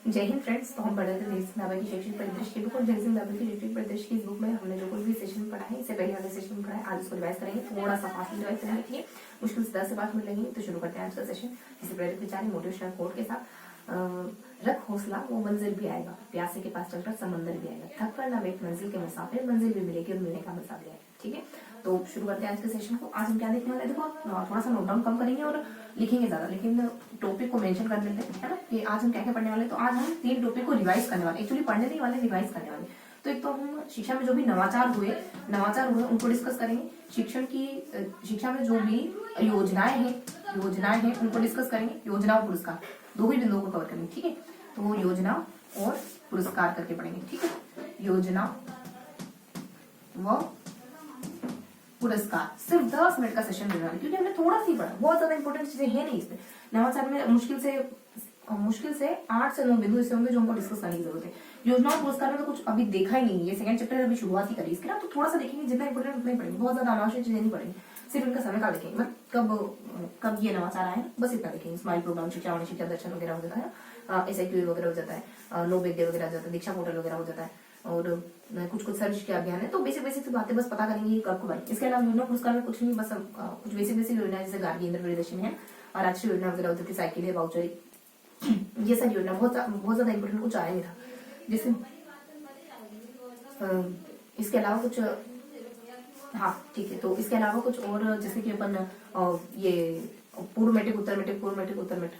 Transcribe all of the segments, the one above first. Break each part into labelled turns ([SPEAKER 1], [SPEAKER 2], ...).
[SPEAKER 1] जय हिंद फ्रेंड्स। तो हम पढ़ रहे थे देश दावा की शैक्षिक परिदृश्य की बुक और जय सिंह दावा की शैक्षिक परिदृश्य की इस बुक में हमने जो कोई भी सेशन पढ़ा है इससे पहले वाले सेशन में पढ़ा है, आज उसको रिवाइज करेंगे। थोड़ा सा फास्ट रिवाइज करने के लिए मुश्किल से 10 से 5 मिनट लगेंगे। तो शुरू करते हैं आज का सेशन। जिसे प्रेरित विचार मोटिवेशनल कोट के साथ। रख हौसला वो मंजिल भी आएगा, प्यासे के पास चलकर समंदर भी आएगा, थक कर ना बैठ मंजिल के मुसाफिर, मंजिल भी मिलेगी और मिलने का मजा भी आएगा। ठीक है, तो शुरू करते हैं आज के सेशन को। आज हम क्या देखने वाले हैं, देखो थोड़ा सा नोट डाउन कम करेंगे और लिखेंगे ज्यादा, लेकिन टॉपिक को मेंशन कर देते हैं, है ना, कि आज हम क्या क्या पढ़ने वाले हैं। तो आज हम 3 टॉपिक को रिवाइज करने वाले, एक्चुअली पढ़ने नहीं वाले, रिवाइज करने वाले। तो एक तो हम शिक्षा में जो भी नवाचार हुए उनको डिस्कस करेंगे। शिक्षा में जो भी योजनाएं हैं उनको डिस्कस करेंगे। योजना और पुरस्कार दो ही बिंदुओं को कवर करेंगे। ठीक है, तो योजना और पुरस्कार करके पढ़ेंगे। ठीक है, योजना व पुरस्कार। सिर्फ 10 मिनट का सेशन मिलने वाला, क्योंकि हमने थोड़ा सी पढ़ा, बहुत ज्यादा इंपॉर्टेंट चीजें है नहीं इसमें। नवाचार में मुश्किल से 8 से 9 बिंदु ऐसे होंगे जो हमको डिस्कस करने की जरूरत है। योजना और पुरस्कार में तो कुछ अभी देखा ही नहीं, ये सेकंड चैप्टर अभी शुरुआत ही करी इसके ना, तो थोड़ा सा देखेंगे, जितना इंपॉर्टेंट उतना ही पढ़ेंगे, बहुत ज्यादा अनावश्यक चीजें नहीं पढ़ेंगे। सिर्फ इनका समय का देखेंगे, मतलब कब ये नवाचार आए, बस इतना देखेंगे। स्माइल प्रोग्राम, शिक्षा वाणी, शिक्षा दर्शन वगैरह हो जाता है, SIQ वगैरह हो जाता है, नो बिग डे वगैरह हो जाता है, दीक्षा पोर्टल वगैरह हो जाता है, और कुछ सर्च के अभियान है। तो बेसिक बातें बस पता करेंगे कब को। इसके अलावा योजना पुरस्कार में कुछ नहीं, बस कुछ बेसिक योजना जैसे गार्गी इंद्र प्रियदर्शनी है और राष्ट्रीय योजना वगैरह होती है, साइकिल है, वाउचर, ये सब योजना बहुत ज्यादा इंपोर्टेंट कुछ आया नहीं था। जैसे इसके अलावा कुछ, हाँ ठीक है, तो इसके अलावा कुछ और जैसे कि अपन ये पूर्व मैट्रिक, उत्तर मैट्रिक,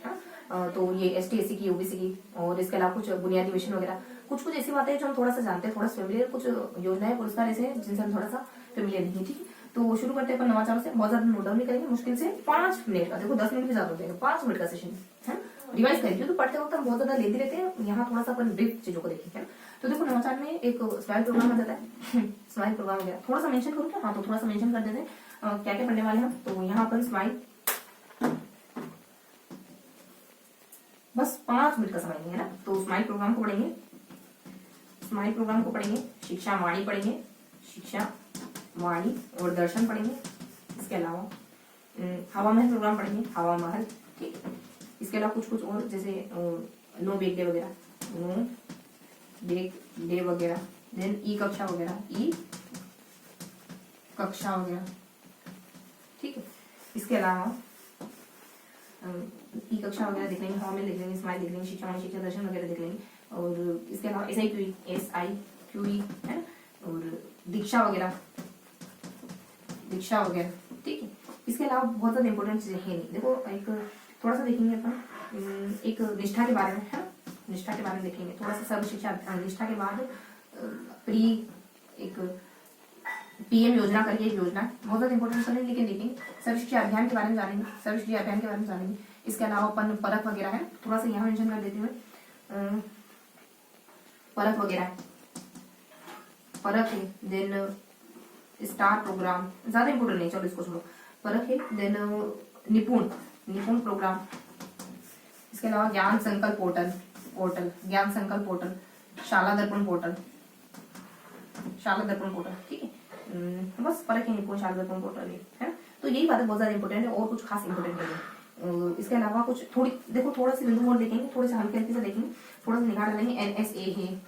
[SPEAKER 1] हाँ, तो ये ST SC की, OBC की, और इसके अलावा कुछ बुनियादी मिशन वगैरह, कुछ ऐसी बातें जो हम थोड़ा सा जानते हैं, थोड़ा सा फेमिलियर, कुछ योजनाएं पुरस्कार ऐसे हैं जिनसे हम थोड़ा सा फेमिलियर नहीं है। ठीक है, तो शुरू करते हैं अपन नवाचारों से। बहुत ज्यादा नोट डाउन नहीं करेंगे, मुश्किल से 5 मिनट का, देखो 10 मिनट भी ज्यादा हो जाएगा, 5 मिनट का सेशन है, रिवाइज करेंगे। तो पढ़ते वक्त हम बहुत ज्यादा लेते रहते हैं, यहाँ थोड़ा सा अपन ब्रीफ चीजों को देखेंगे। तो देखो नवाचार में एक स्माइल प्रोग्राम आ जाता है, स्माइल प्रोग्राम वगैरह थोड़ा सा मेंशन करूँ क्या? हाँ, तो थोड़ा सा मेंशन कर देते हैं क्या क्या पढ़ने वाले हैं। तो यहाँ अपन स्माइल, बस 5 मिनट का समय है ना, तो स्माइल प्रोग्राम को पढ़ेंगे, शिक्षा वाणी और दर्शन पढ़ेंगे। इसके अलावा हवा महल प्रोग्राम पढ़ेंगे, हवा महल। ठीक, इसके अलावा कुछ और जैसे नो बेग डे वगैरह, देन ई कक्षा वगैरह, ठीक है। इसके अलावा ई कक्षा वगैरह देख लेंगे, हवा में देख लेंगे, स्माइल देख लेंगे, शिक्षा दर्शन वगैरह देख लेंगे, और इसके अलावा SIQE है, और दीक्षा वगैरह, ठीक है। इसके अलावा बहुत ज्यादा इंपॉर्टेंट चीजें है नहीं। देखो एक थोड़ा सा देखेंगे अपन, एक निष्ठा के बारे में है, निष्ठा के बारे में देखेंगे थोड़ा सा। सर्व शिक्षा निष्ठा के बाद एक PM योजना करके एक योजना, बहुत ज्यादा इंपॉर्टेंट नहीं, लेकिन देखेंगे। सर्व शिक्षा अभियान के बारे में जानेंगे, इसके अलावा अपन परख वगैरह है, थोड़ा सा यहाँ मेंशन कर देती हूँ, परख वगैरह है, देन स्टार प्रोग्राम, ज्यादा इंपोर्टेंट नहीं, चलो इसको छोड़ो। परख है, देन निपुण प्रोग्राम। इसके अलावा ज्ञान संकल्प पोर्टल, शाला दर्पण पोर्टल, ठीक है। बस परख है, निपुण, शाला दर्पण पोर्टल है। तो यही बात है, बहुत ज्यादा इंपोर्टेंट है, और कुछ खास इंपोर्टेंट नहीं है। इसके अलावा कुछ थोड़ा सी बिंदु और देखेंगे, थोड़े से हल्के से देखेंगे, थोड़ा सा निगाह डालेंगे। NSA है,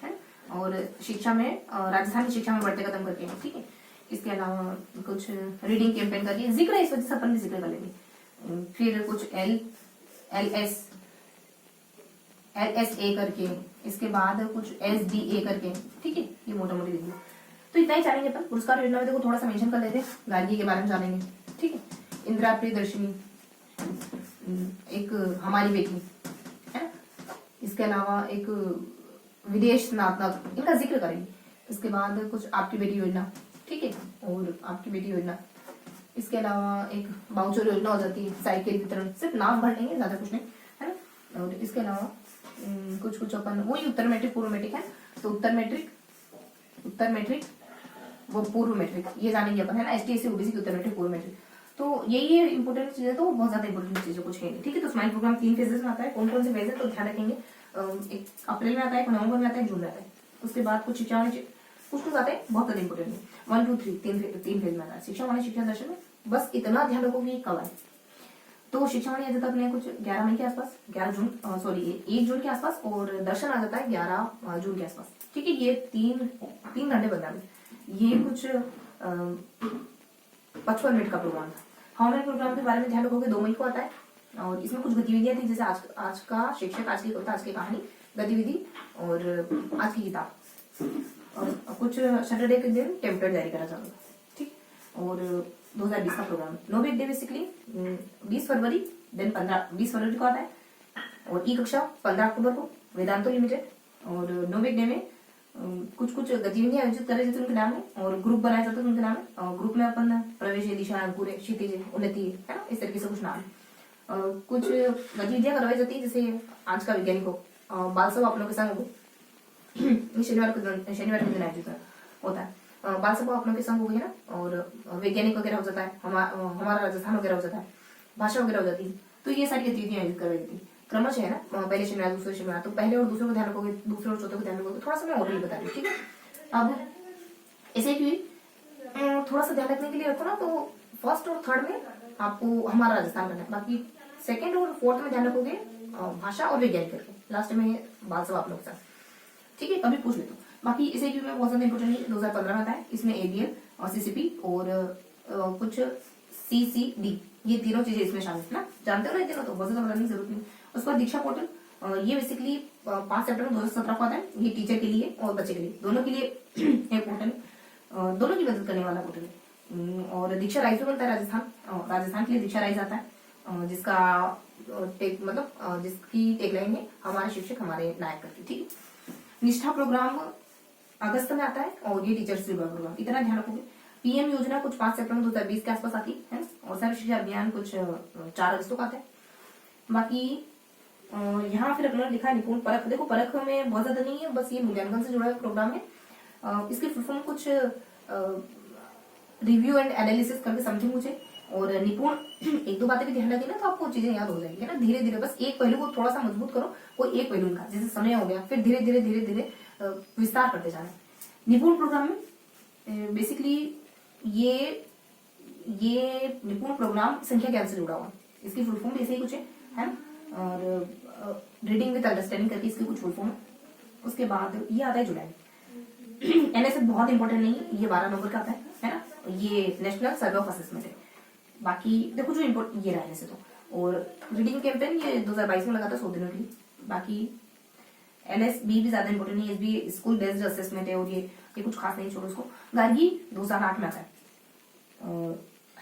[SPEAKER 1] और शिक्षा में राजस्थान की शिक्षा में बढ़ते कदम करके, ठीक है। इसके अलावा कुछ रीडिंग कैंपेन करके, जिक्र है इस वजह से अपन भी जिक्र कर लेंगे। फिर कुछ LSA करके, इसके बाद कुछ SDA करके, ठीक है। ये मोटा मोटी देखिए, तो इतना ही जानेंगे अपन। पुरस्कार योजना में देखो थोड़ा सा मेंशन कर लेते हैं, गार्गी के बारे में जानेंगे, ठीक है। इंदिरा प्रियदर्शनी, एक हमारी बेटी है, इसके अलावा एक विदेश स्नातक, इनका जिक्र करेंगे। इसके बाद कुछ आपकी बेटी योजना, ठीक है, और आपकी बेटी योजना। इसके अलावा एक वाउचर योजना हो जाती है, साइकिल वितरण, सिर्फ नाम भर लेंगे, ज्यादा कुछ नहीं है ना। और इसके अलावा कुछ अपन वही उत्तर मैट्रिक पूर्व मैट्रिक है, तो उत्तर मैट्रिक वो पूर्व मैट्रिक, ये जानेंगे अपन, है ना। ST SC OBC की उत्तर मैट्रिक पूर्व मैट्रिक, तो यही इंपोर्टेंट चीजें, तो बहुत ज्यादा इंपोर्टेंट चीजें कुछ है, ठीक है। तो स्माइल प्रोग्राम 3 फेजेस में आता है, कौन कौन से फेज है तो ध्यान रखेंगे। एक अप्रैल में आता है, एक नवंबर में आता है, जून में आता है। उसके बाद कुछ शिक्षा कुछ आते हैं, बहुत ज्यादा इंपोर्टेंट है। 1 2 3 3 फेज में आता है। शिक्षा वाणी, शिक्षा दर्शन में बस इतना ध्यान रखो कि कब आए। तो शिक्षावाणी आ जाता है अपने कुछ 11 मई के आसपास, 1 जून के आसपास, और दर्शन आ जाता है 11 जून के आसपास। ठीक है, ये 3 घंटे 15 मिनट, ये कुछ 55 मिनट का प्रोग्राम था। हमारे प्रोग्राम के बारे में ध्यान रखोगे 2 मई को आता है, और इसमें कुछ गतिविधियां थी, जैसे आज का शिक्षक, आज की कविता, आज की कहानी, गतिविधि और आज की किताब, और कुछ सैटरडे के दिन टेम्पलेट जारी करा जाएगा। ठीक, और 2020 का program no big day basically 20 फरवरी, देन 20 फरवरी को आता है, और ई कक्षा 15 अक्टूबर को वेदांतो लिमिटेड, और नो बिग डे में कुछ गतिविधियां आयोजित करे जाते उनके नाम में, और ग्रुप बनाया जाता है उनके नाम में, और ग्रुप में अपन प्रवेश, दिशा, अंकुर, क्षितिज, उन्नति, है ना, इस तरीके से कुछ नाम है। कुछ गतिविधियां करवाई जाती है, जैसे आज का वैज्ञानिक को बाल सभा अपनों के संग शनिवार के दिन आयोजित होता है। बाल सभा अपनों के संग हो गई है ना, और वैज्ञानिक वगैरह हो जाता है, हमारा राजस्थान वगैरह हो जाता है, भाषा वगैरह हो जाती है। तो ये सारी गतिविधियां आयोजित करवाई जाती है। क्रमश है ना, पहले शनिवार, दूसरे शनिवार, तो पहले और दूसरे को ध्यान रखोगे, दूसरे और चौथे को ध्यान रखोगे। थोड़ा सा मैं ऑलरेडी बता रही हूँ, ठीक है। अब ऐसे भी थोड़ा सा ध्यान रखने के लिए रखो ना, तो फर्स्ट और थर्ड में आपको हमारा राजस्थान करना है, बाकी सेकंड और फोर्थ में ध्यान रखोगे भाषा और विज्ञान करके, लास्ट में बाल सभा आप लोग साथ। ठीक है, अभी पूछ लेते हो। बाकी इसे भी में बहुत ज्यादा इंपोर्टेंट है, 2015 में आता है। इसमें एबीएल और सीसीपी और कुछ सीसीडी, ये तीनों चीजें इसमें शामिल है ना, जानते हो ना, ये तीनों तो बहुत ज्यादा बताने की जरूरत नहीं। उसके बाद दीक्षा पोर्टल, ये बेसिकली 5 सितंबर 2017 को आता है। ये टीचर के लिए और बच्चे के लिए, दोनों के लिए एक पोर्टल है, दोनों की मदद करने वाला पोर्टल है। और दीक्षा राइज भी बनता है राजस्थान के लिए दीक्षा राइज आता है, जिसका मतलब जिसकी टेगलाइन है हमारे शिक्षक हमारे नायक करके। ठीक है, निष्ठा प्रोग्राम अगस्त में आता है, और ये टीचर्स डे प्रोग्राम, इतना ध्यान रखोगे। पीएम योजना कुछ 5 सितंबर 2020 के आसपास आती है, और सर्व शिक्षा अभियान कुछ 4 अगस्त को आता है। बाकी यहाँ फिर अपना लिखा है निपुण परख। देखो, परख में बहुत ज्यादा नहीं है, बस ये मूल्यांकन से जुड़ा हुआ प्रोग्राम है। इसके फुल फॉर्म कुछ रिव्यू एंड एनालिसिस करके समथिंग मुझे, और निपुण 1-2 बातें भी ध्यान रखी ना, तो आपको चीजें याद हो जाएगी ना, धीरे धीरे। बस एक पहलू को थोड़ा सा मजबूत करो, कोई एक पहलू का, जैसे समय हो गया, फिर धीरे धीरे विस्तार करते जाना। निपुण प्रोग्राम में बेसिकली ये निपुण प्रोग्राम संख्या ज्ञान से जुड़ा हुआ है। इसकी फुल फॉर्म ऐसे ही कुछ है ना, और रीडिंग विद अंडरस्टैंडिंग करके इसकी कुछ फुल फॉर्म है। उसके बाद ये आता है जुलाई। एनएसएस बहुत इंपॉर्टेंट नहीं है, ये 12 नंबर का आता है ना, ये नेशनल सर्वे ऑफ असेसमेंट है। बाकी देखो जो इम्पोर्टेंट ये रहने से तो, और रीडिंग कैंपेन ये 2022 में लगा था 100 दिनों के लिए। बाकी एनएसबी भी ज्यादा इंपॉर्टेंट नहीं है, एसबी स्कूल बेस्ड असेसमेंट है, और ये कुछ खास नहीं, छोड़ो उसको। गार्गी 2008 में आता है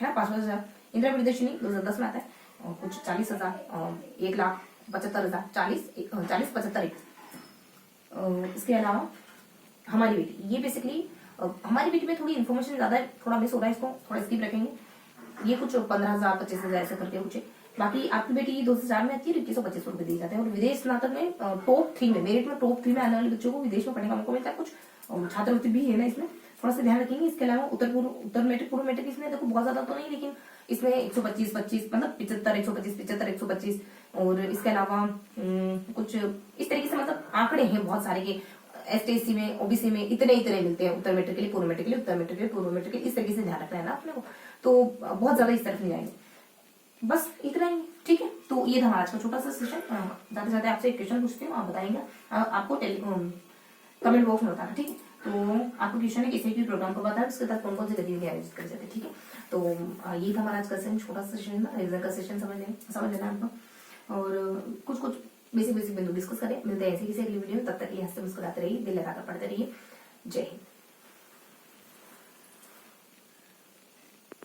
[SPEAKER 1] ना, 5,000। इंदिरा प्रदर्शनी 2010 में आता है, और कुछ 40,000, 1,75,000, 40-75। इसके अलावा हमारी बेटी, ये बेसिकली हमारी बेटी में थोड़ी इन्फॉर्मेशन ज्यादा है, थोड़ा मिस हो रहा है, इसको थोड़ा स्किप रखेंगे। ये कुछ 15,000 25,000 ऐसे करके कुछ है। बाकी आपकी बेटी 2004 में आती है, 2125 रुपए दिए जाते हैं। और विदेश स्नातक में टॉप 3 में, मेरिट में टॉप 3 में आने वाले बच्चों को विदेश में पढ़ने का मौका मिलता है। कुछ छात्रवृत्ति भी है ना, इसमें थोड़ा सा ध्यान रखेंगे। इसके अलावा उत्तर मैट्रिक पूर्व मैट्रिक इसमें देखो बहुत ज्यादा तो नहीं, लेकिन इसमें 125 मतलब 75 125 75 125। और इसके अलावा कुछ इस तरीके से मतलब आंकड़े हैं बहुत सारे के, एसटीएससी में, ओबीसी में इतने मिलते हैं, उत्तर मैट्रिक के लिए, पूर्व मैट्रिक के लिए, उत्तर मैट्रिक के लिए, पूर्व मैट्रिक के लिए। इस तरीके से ध्यान रखना है ना अपने को, तो बहुत ज्यादा इस तरफ नहीं जाएंगे। बस इतना ही, ठीक है। तो ये था हमारा आज का छोटा सा सेशन। जाते जाते आपसे एक क्वेश्चन पूछती हूँ, आप बताएंगे, आपको कमेंट बॉक्स में बताना, ठीक है। तो आपको क्वेश्चन है किसी भी प्रोग्राम को बताया उसके तहत कौन कौन सी गतिविधियां आयोजित कर जाते हैं, ठीक है। तो ये था हमारा आज का सेशन, छोटा सा सेशन था, रिविजन का सेशन समझ लेना आपको, और कुछ बेसिक बिंदु डिस्कस करें। मिलते हैं ऐसे किसी अगली वीडियो में, तब तक ये हंसते मुस्कुराते रहिए, दिल लगाकर पढ़ते रहिए। जय हिंद।